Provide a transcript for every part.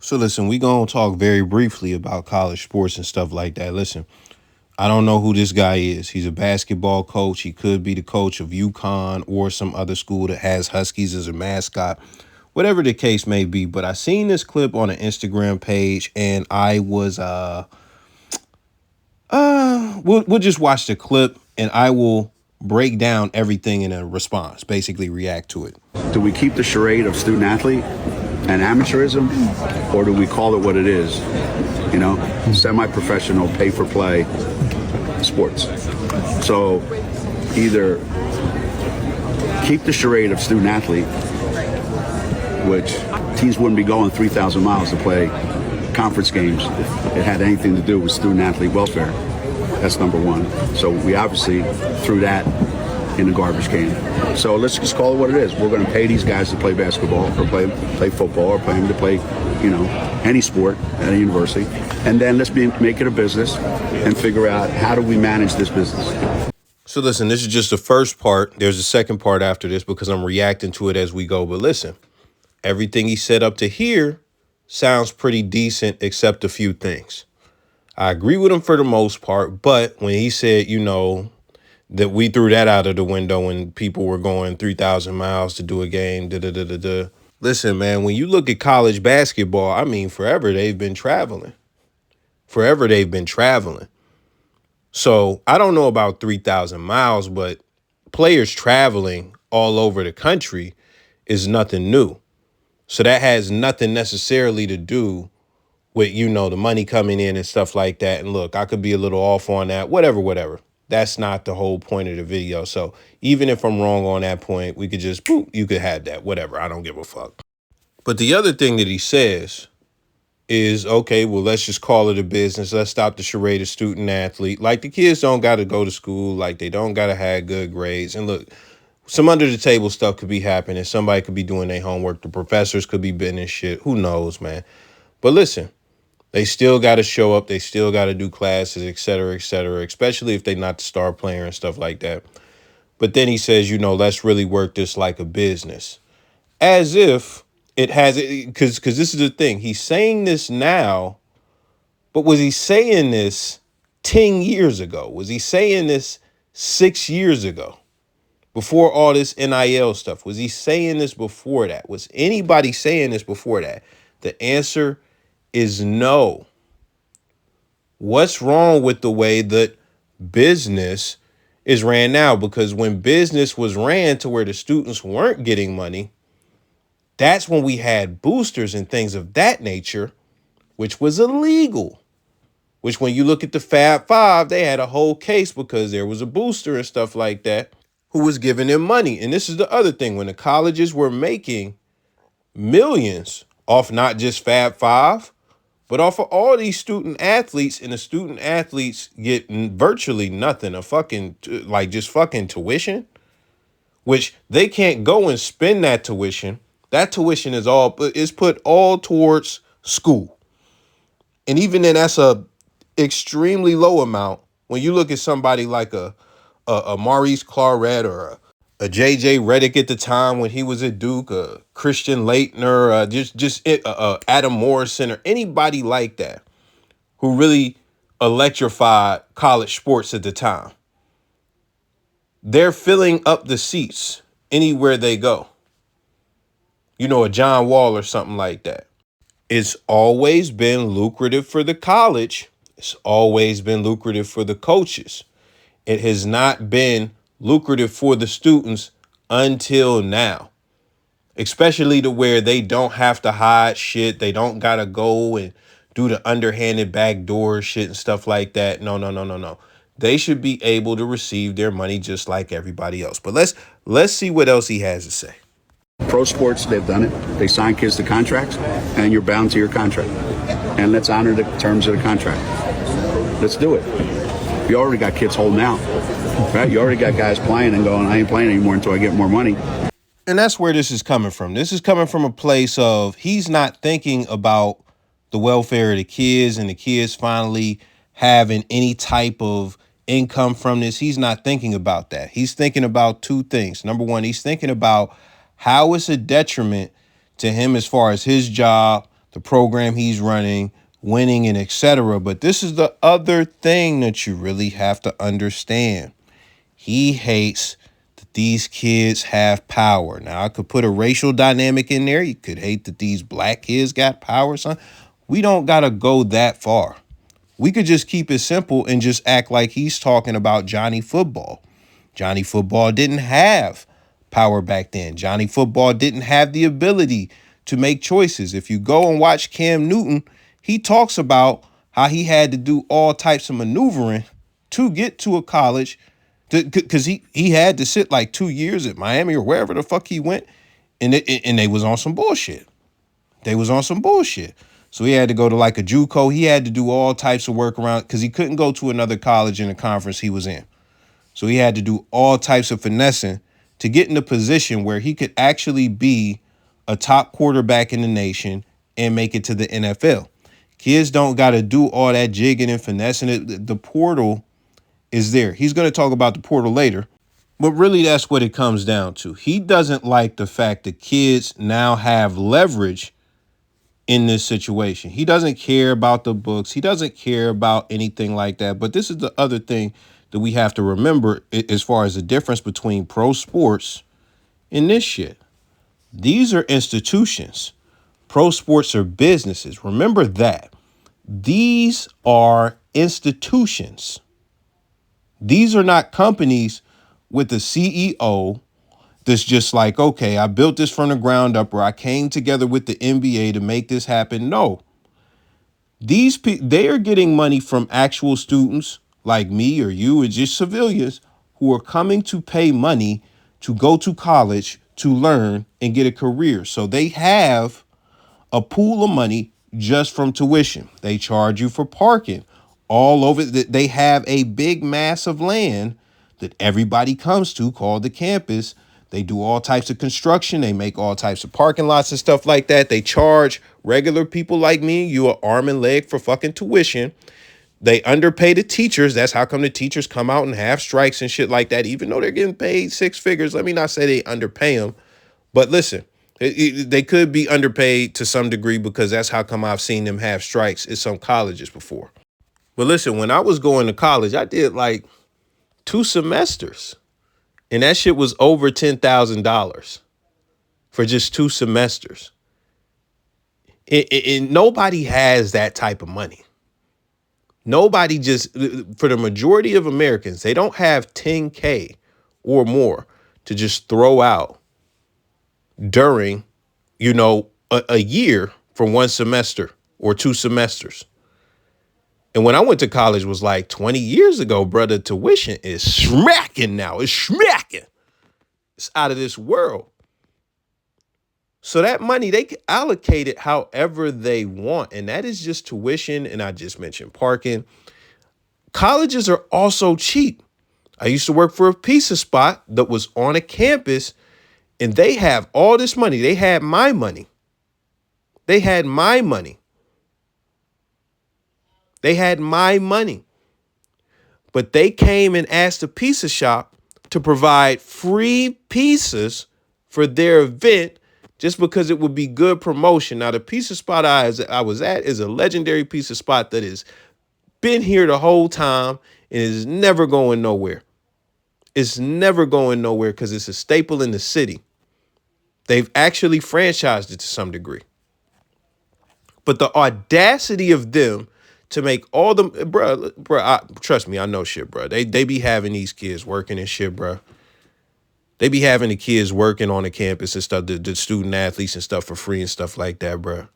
So listen, we gonna talk very briefly about college sports and stuff like that. Listen, I don't know who this guy is. He's a basketball coach. He could be the coach of UConn or some other school that has Huskies as a mascot. Whatever the case may be, but I seen this clip on an Instagram page and I was we'll just watch the clip and I will break down everything in a response, basically react to it. Do we keep the charade of student athlete and amateurism, or do we call it what it is? You know, semi-professional, pay-for-play sports. So either keep the charade of student athlete, which teams wouldn't be going 3,000 miles to play conference games if it had anything to do with student athlete welfare. That's number one. So we obviously threw that in the garbage can. So let's just call it what it is. We're going to pay these guys to play basketball or play football or play them to play, any sport at a university. And then let's make it a business and figure out how do we manage this business. So listen, this is just the first part. There's a second part after this because I'm reacting to it as we go. But listen, everything he said up to here sounds pretty decent except a few things. I agree with him for the most part, but when he said, that we threw that out of the window when people were going 3,000 miles to do a game, Listen, man, when you look at college basketball, I mean, forever they've been traveling. So I don't know about 3,000 miles, but players traveling all over the country is nothing new. So that has nothing necessarily to do with, the money coming in and stuff like that. And look, I could be a little off on that, whatever. That's not the whole point of the video. So even if I'm wrong on that point, we could just, boop, you could have that, whatever. I don't give a fuck. But the other thing that he says is, okay, well, let's just call it a business. Let's stop the charade of student athlete. Like, the kids don't got to go to school. Like, they don't got to have good grades. And look, some under the table stuff could be happening. Somebody could be doing their homework. The professors could be bending shit. Who knows, man? But listen, they still got to show up. They still got to do classes, et cetera, especially if they're not the star player and stuff like that. But then he says, let's really work this like a business. As if it has, because this is the thing. He's saying this now, but was he saying this 10 years ago? Was he saying this 6 years ago? Before all this NIL stuff? Was he saying this before that? Was anybody saying this before that? The answer is no. What's wrong with the way that business is ran now? Because when business was ran to where the students weren't getting money, that's when we had boosters and things of that nature, which was illegal. Which when you look at the Fab Five, they had a whole case because there was a booster and stuff like that who was giving them money. And this is the other thing. When the colleges were making millions off not just Fab Five, but off of all these student athletes, and the student athletes get virtually nothing, just fucking tuition, which they can't go and spend that tuition. That tuition is put all towards school. And even then, that's a extremely low amount. When you look at somebody like a Maurice Claret or a JJ Redick at the time when he was at Duke, Christian Laettner, Adam Morrison, or anybody like that who really electrified college sports at the time. They're filling up the seats anywhere they go. A John Wall or something like that. It's always been lucrative for the college. It's always been lucrative for the coaches. It has not been lucrative for the students until now, especially to where they don't have to hide shit. They don't got to go and do the underhanded backdoor shit and stuff like that. No. They should be able to receive their money just like everybody else. But let's see what else he has to say. Pro sports, they've done it. They sign kids to contracts, and you're bound to your contract. And let's honor the terms of the contract. Let's do it. You already got kids holding out, right? You already got guys playing and going, I ain't playing anymore until I get more money. And that's where this is coming from. This is coming from a place of he's not thinking about the welfare of the kids and the kids finally having any type of income from this. He's not thinking about that. He's thinking about two things. Number one, he's thinking about how it's a detriment to him as far as his job, the the program he's running, winning, and etc. But this is the other thing that you really have to understand. He hates that these kids have power. Now, I could put a racial dynamic in there. You could hate that these black kids got power, son. We don't got to go that far. We could just keep it simple and just act like he's talking about Johnny Football. Johnny Football didn't have power back then. Johnny Football didn't have the ability to make choices. If you go and watch Cam Newton, he talks about how he had to do all types of maneuvering to get to a college because he had to sit like 2 years at Miami or wherever the fuck he went, and they was on some bullshit. They was on some bullshit. So he had to go to like a JUCO. He had to do all types of work around because he couldn't go to another college in the conference he was in. So he had to do all types of finessing to get in a position where he could actually be a top quarterback in the nation and make it to the NFL. Kids don't got to do all that jigging and finessing. The portal is there. He's going to talk about the portal later. But really, that's what it comes down to. He doesn't like the fact that kids now have leverage in this situation. He doesn't care about the books. He doesn't care about anything like that. But this is the other thing that we have to remember as far as the difference between pro sports and this shit. These are institutions. Pro sports are businesses. Remember that. These are institutions. These are not companies with a CEO that's just like, okay, I built this from the ground up, or I came together with the NBA to make this happen. No. They are getting money from actual students like me or you, or just civilians who are coming to pay money to go to college to learn and get a career. So they have a pool of money just from tuition. They charge you for parking all over. They have a big mass of land that everybody comes to called the campus. They do all types of construction. They make all types of parking lots and stuff like that. They charge regular people like me and you an arm and leg for fucking tuition. They underpay the teachers. That's how come the teachers come out and have strikes and shit like that, even though they're getting paid six figures. Let me not say they underpay them, but listen, they could be underpaid to some degree because that's how come I've seen them have strikes at some colleges before. But listen, when I was going to college, I did like 2 semesters. And that shit was over $10,000 for just 2 semesters. And nobody has that type of money. Nobody just, for the majority of Americans, they don't have $10K or more to just throw out during, a year for 1 semester or 2 semesters. And when I went to college was like 20 years ago, brother, tuition is smacking now. It's smacking. It's out of this world. So that money, they can allocate it however they want. And that is just tuition. And I just mentioned parking. Colleges are also cheap. I used to work for a pizza spot that was on a campus, and they have all this money. They had my money. They had my money. They had my money. But they came and asked the pizza shop to provide free pizzas for their event just because it would be good promotion. Now, the pizza spot I was at is a legendary pizza spot that has been here the whole time and is never going nowhere. It's never going nowhere because it's a staple in the city. They've actually franchised it to some degree. But the audacity of them to make all the, bro, trust me, I know shit, bro. They be having these kids working and shit, bro. They be having the kids working on the campus and stuff, the student athletes and stuff for free and stuff like that, bro.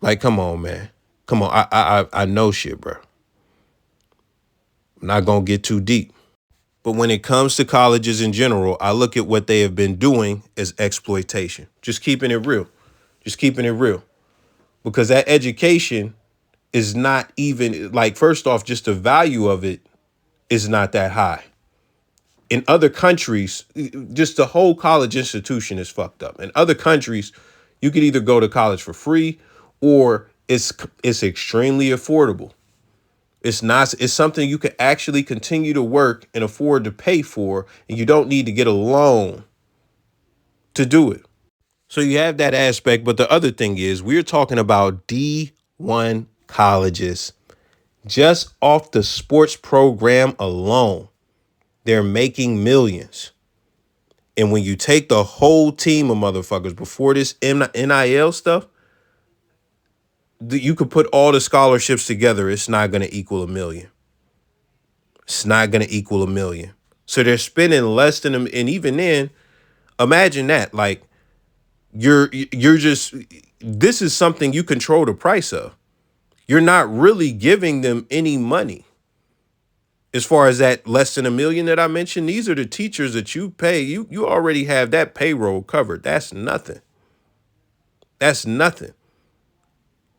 Like, come on, man. Come on, I know shit, bro. I'm not gonna get too deep. But when it comes to colleges in general, I look at what they have been doing as exploitation. Just keeping it real. Just keeping it real. Because that education is not even, like, first off, just the value of it is not that high. In other countries, just the whole college institution is fucked up. In other countries, you could either go to college for free or it's extremely affordable. It's something you can actually continue to work and afford to pay for, and you don't need to get a loan to do it. So you have that aspect, but the other thing is we're talking about D1 colleges. Just off the sports program alone, they're making millions. And when you take the whole team of motherfuckers before this NIL stuff, you could put all the scholarships together. It's not going to equal $1 million. It's not going to equal $1 million. So they're spending less than them. And even then, imagine that. Like you're just, this is something you control the price of. You're not really giving them any money. As far as that less than $1 million that I mentioned, these are the teachers that you pay. You already have that payroll covered. That's nothing. That's nothing.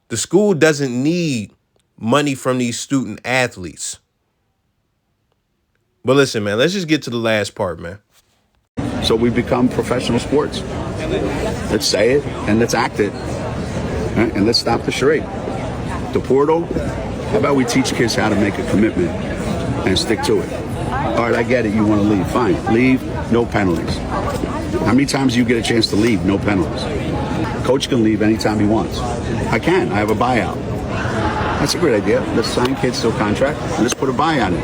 The school doesn't need money from these student athletes. But listen, man, let's just get to the last part, man. So we become professional sports. Let's say it and let's act it. Right? And let's stop the charade. The portal, how about we teach kids how to make a commitment and stick to it? All right, I get it. You want to leave. Fine. Leave. No penalties. How many times do you get a chance to leave? No penalties. Coach can leave anytime he wants. I can. I have a buyout. That's a great idea. Let's sign kids to a contract and let's put a buy on it.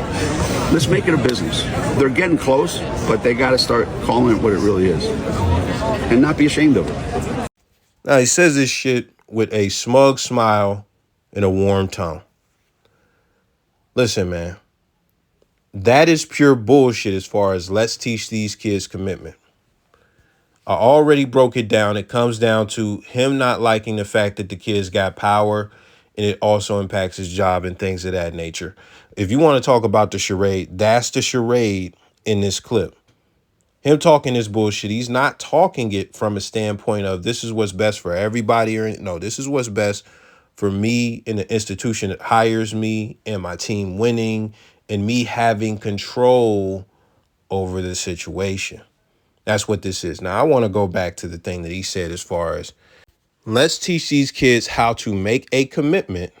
Let's make it a business. They're getting close, but they got to start calling it what it really is and not be ashamed of it. Now, he says this shit with a smug smile and a warm tone. Listen, man, that is pure bullshit as far as let's teach these kids commitment. I already broke it down. It comes down to him not liking the fact that the kids got power, and it also impacts his job and things of that nature. If you want to talk about the charade, that's the charade in this clip. Him talking this bullshit, he's not talking it from a standpoint of this is what's best for everybody. Or no, this is what's best for me and the institution that hires me and my team winning and me having control over the situation. That's what this is. Now, I want to go back to the thing that he said as far as let's teach these kids how to make a commitment.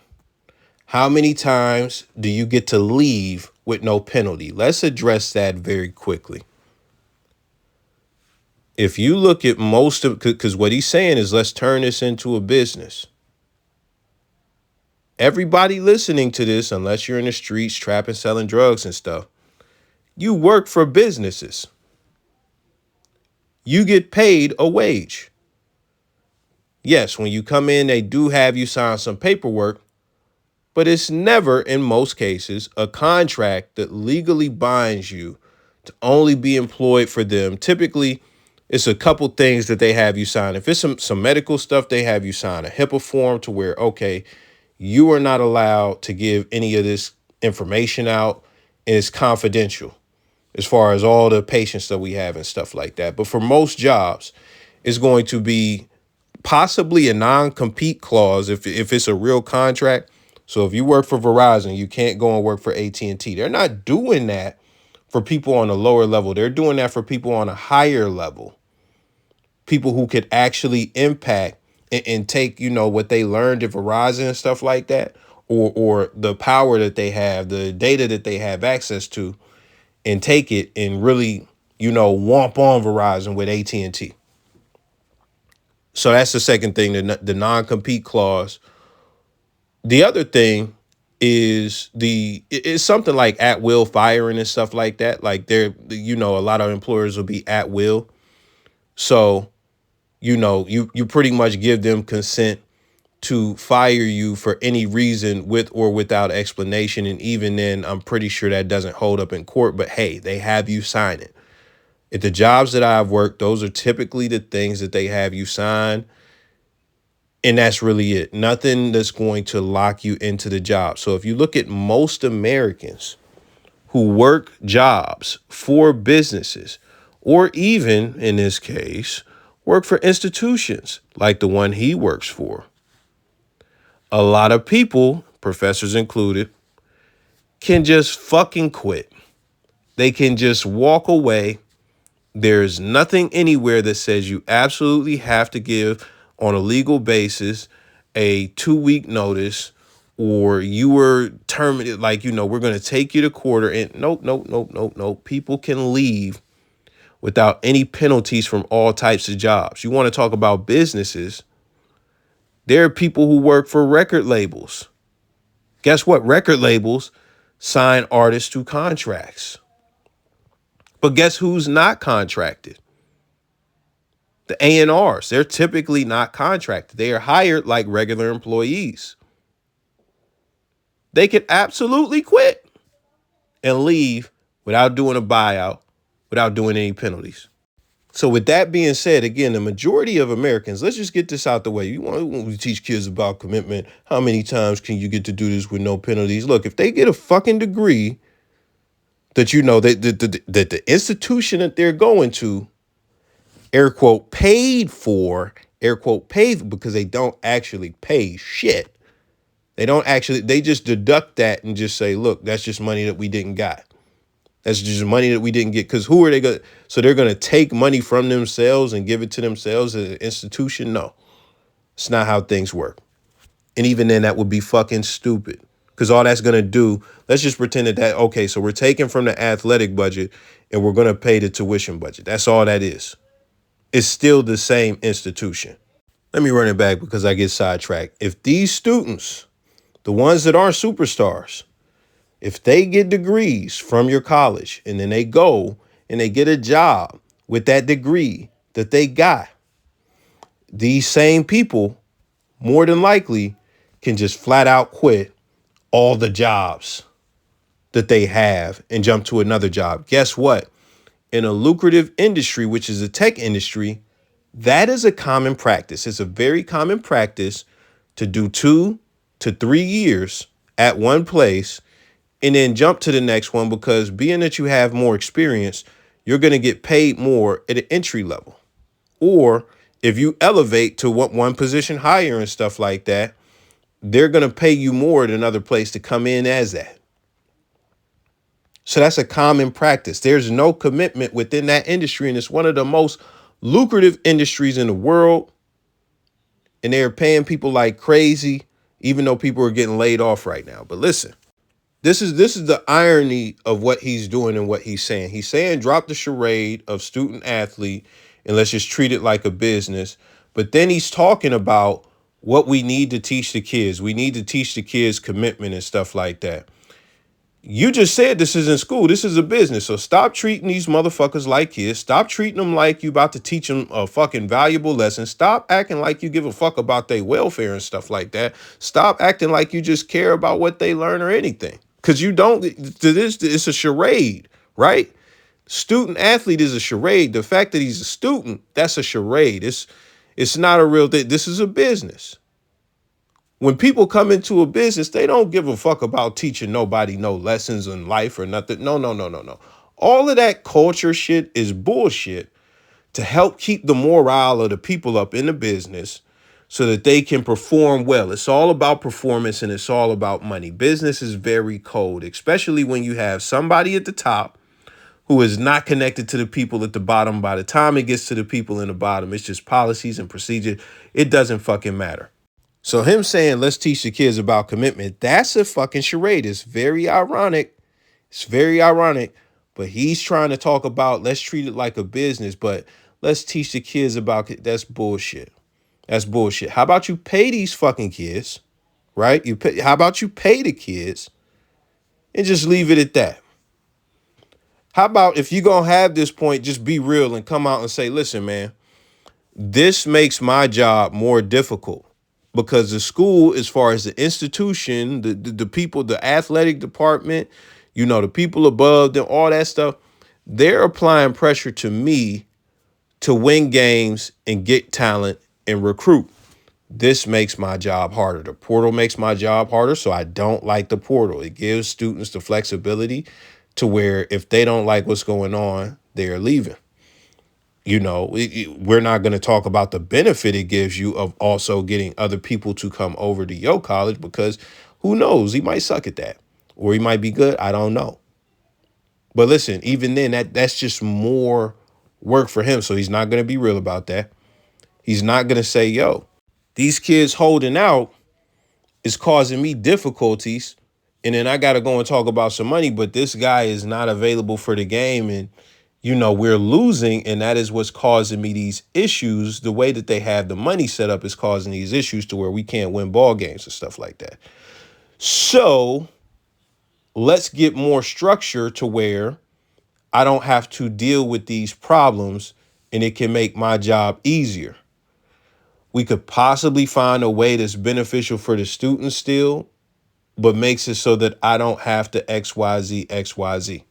How many times do you get to leave with no penalty? Let's address that very quickly. If you look at most of, because what he's saying is let's turn this into a business. Everybody listening to this, unless you're in the streets trapping, selling drugs and stuff, you work for businesses. You get paid a wage. Yes, when you come in, they do have you sign some paperwork, but it's never, in most cases, a contract that legally binds you to only be employed for them. Typically, it's a couple things that they have you sign. If it's some medical stuff, they have you sign a HIPAA form to where, okay, you are not allowed to give any of this information out, and it's confidential as far as all the patients that we have and stuff like that. But for most jobs, it's going to be possibly a non-compete clause if it's a real contract. So if you work for Verizon, you can't go and work for AT&T. They're not doing that for people on a lower level. They're doing that for people on a higher level. People who could actually impact and take, you know, what they learned at Verizon and stuff like that, or the power that they have, the data that they have access to, and take it and really, you know, womp on Verizon with AT&T. So that's the second thing, the non-compete clause. The other thing is it's something like at will firing and stuff like that. Like you know, a lot of employers will be at will. So, you know, you pretty much give them consent to fire you for any reason with or without explanation. And even then, I'm pretty sure that doesn't hold up in court. But hey, they have you sign it. At the jobs that I've worked, those are typically the things that they have you sign. And that's really it. Nothing that's going to lock you into the job. So if you look at most Americans who work jobs for businesses, or even in this case, work for institutions like the one he works for, a lot of people, professors included, can just fucking quit. They can just walk away. There's nothing anywhere that says you absolutely have to give on a legal basis a 2-week notice, or you were terminated, like, you know, we're going to take you to quarter. And nope. People can leave without any penalties from all types of jobs. You want to talk about businesses? There are people who work for record labels. Guess what? Record labels sign artists to contracts. But guess who's not contracted? The A&Rs. They're typically not contracted. They are hired like regular employees. They could absolutely quit and leave without doing a buyout, without doing any penalties. So with that being said, again, the majority of Americans, let's just get this out the way. You want to teach kids about commitment. How many times can you get to do this with no penalties? Look, if they get a fucking degree that that the institution that they're going to, air quote, paid for, air quote, paid, because they don't actually pay shit. They just deduct that and just say, look, that's just money that we didn't got. That's just money that we didn't get. Because who are they going to? So they're going to take money from themselves and give it to themselves as an institution? No, it's not how things work. And even then, that would be fucking stupid. Because all that's going to do, let's just pretend okay, so we're taking from the athletic budget and we're going to pay the tuition budget. That's all that is. It's still the same institution. Let me run it back because I get sidetracked. If these students, the ones that aren't superstars, if they get degrees from your college and then they go and they get a job with that degree that they got, these same people more than likely can just flat out quit all the jobs that they have and jump to another job. Guess what? In a lucrative industry, which is the tech industry, that is a common practice. It's a very common practice to do 2 to 3 years at one place and then jump to the next one, because being that you have more experience, you're going to get paid more at an entry level. Or if you elevate to one position higher and stuff like that, they're going to pay you more at another place to come in as that. So that's a common practice. There's no commitment within that industry, and it's one of the most lucrative industries in the world. And they're paying people like crazy, even though people are getting laid off right now. But listen, this is the irony of what he's doing and what he's saying. He's saying drop the charade of student athlete and let's just treat it like a business. But then he's talking about what we need to teach the kids. We need to teach the kids commitment and stuff like that. You just said this isn't school. This is a business. So stop treating these motherfuckers like kids. Stop treating them like you about to teach them a fucking valuable lesson. Stop acting like you give a fuck about their welfare and stuff like that. Stop acting like you just care about what they learn or anything. Because you don't. It's a charade, right? Student athlete is a charade. The fact that he's a student, that's a charade. It's not a real thing. This is a business. When people come into a business, they don't give a fuck about teaching nobody no lessons in life or nothing. No. All of that culture shit is bullshit to help keep the morale of the people up in the business so that they can perform well. It's all about performance and it's all about money. Business is very cold, especially when you have somebody at the top who is not connected to the people at the bottom. By the time it gets to the people in the bottom, it's just policies and procedure. It doesn't fucking matter. So him saying, let's teach the kids about commitment, that's a fucking charade. It's very ironic. It's very ironic. But he's trying to talk about, let's treat it like a business, but let's teach the kids about it. That's bullshit. That's bullshit. How about you pay these fucking kids, right? How about you pay the kids and just leave it at that? How about if you're going to have this point, just be real and come out and say, listen, man, this makes my job more difficult. Because the school, as far as the institution, the people, the athletic department, the people above them, all that stuff, they're applying pressure to me to win games and get talent and recruit. This makes my job harder. The portal makes my job harder, so I don't like the portal. It gives students the flexibility to where if they don't like what's going on, they're leaving. We're not going to talk about the benefit it gives you of also getting other people to come over to your college, because who knows? He might suck at that or he might be good. I don't know. But listen, even then, that's just more work for him. So he's not going to be real about that. He's not going to say, yo, these kids holding out is causing me difficulties. And then I got to go and talk about some money, but this guy is not available for the game. And we're losing, and that is what's causing me these issues. The way that they have the money set up is causing these issues to where we can't win ball games and stuff like that. So let's get more structure to where I don't have to deal with these problems and it can make my job easier. We could possibly find a way that's beneficial for the students still, but makes it so that I don't have to XYZ.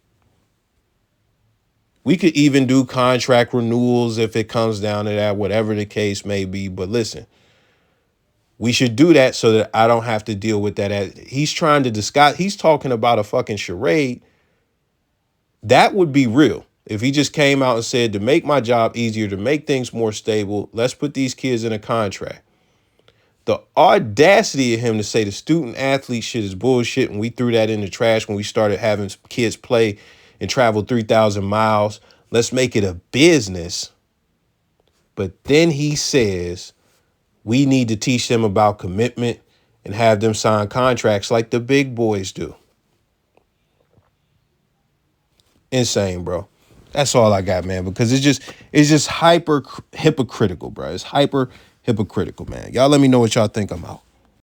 We could even do contract renewals if it comes down to that, whatever the case may be. But listen, we should do that so that I don't have to deal with that. He's trying to disguise. He's talking about a fucking charade. That would be real. If he just came out and said, to make my job easier, to make things more stable, let's put these kids in a contract. The audacity of him to say the student athlete shit is bullshit, and we threw that in the trash when we started having kids play and travel 3,000 miles. Let's make it a business. But then he says we need to teach them about commitment and have them sign contracts like the big boys do. Insane, bro. That's all I got, man, because it's just hyper hypocritical, bro. It's hyper hypocritical, man. Y'all let me know what y'all think. I'm out.